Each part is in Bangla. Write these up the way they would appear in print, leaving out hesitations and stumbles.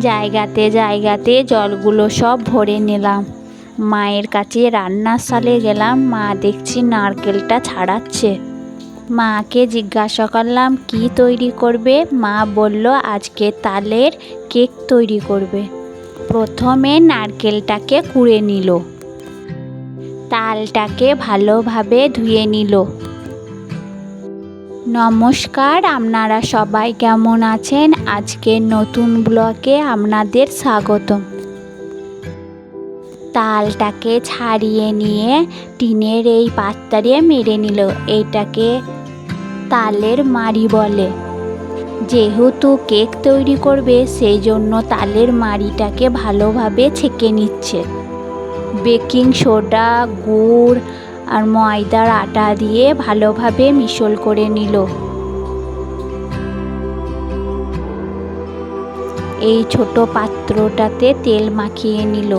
জায়গাতে জায়গাতে জলগুলো সব ভরে নিলাম। মায়ের কাছে রান্নার শালে গেলাম, মা দেখছি নারকেলটা ছাড়াচ্ছে। মাকে জিজ্ঞাসা করলাম কি তৈরি করবে। মা বলল আজকে তালের কেক তৈরি করবে। প্রথমে নারকেলটাকে কুড়ে নিল, তালটাকে ভালোভাবে ধুয়ে নিল। নমস্কার, আপনারা সবাই কেমন আছেন? আজকের নতুন ব্লগে আপনাদের স্বাগতম। তালটাকে ছাড়িয়ে নিয়ে টিনের এই পাত্রে মেরে নিল। এইটাকে তালের মাড়ি বলে। যেহেতু কেক তৈরি করবে সেই জন্য তালের মাড়িটাকে ভালোভাবে ছেঁকে নিচ্ছে। বেকিং সোডা, গুড় আর ময়দার আটা দিয়ে ভালোভাবে মিশ্রণ করে নিল। এই ছোট পাত্রটাতে তেল মাখিয়ে নিল।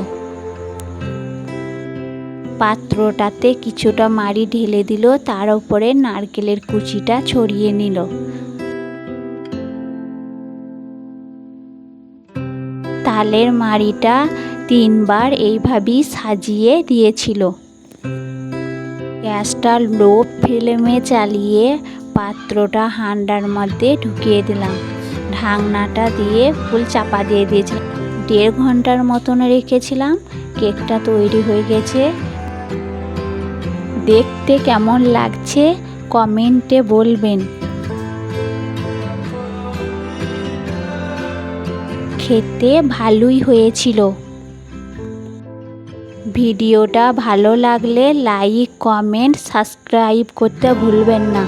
পাত্রটাতে কিছুটা মাড়ি ঢেলে দিল, তার উপরে নারকেলের কুচিটা ছড়িয়ে নিল। তালের মাড়িটা 3 বার এইভাবেই সাজিয়ে দিয়েছিল। গ্যাসটা লো ফ্লেমে চালিয়ে পাত্রটা হাঁড়ার মধ্যে ঢুকিয়ে দিলাম। ঢাকনাটা দিয়ে ফুল চাপা দিয়ে দিয়েছিলাম। 1.5 ঘন্টার মতন রেখেছিলাম। কেকটা তৈরি হয়ে গেছে। দেখতে কেমন লাগছে কমেন্টে বলবেন। খেতে ভালোই হয়েছিল। ভিডিওটা ভালো লাগলে লাইক, কমেন্ট, সাবস্ক্রাইব করতে ভুলবেন না।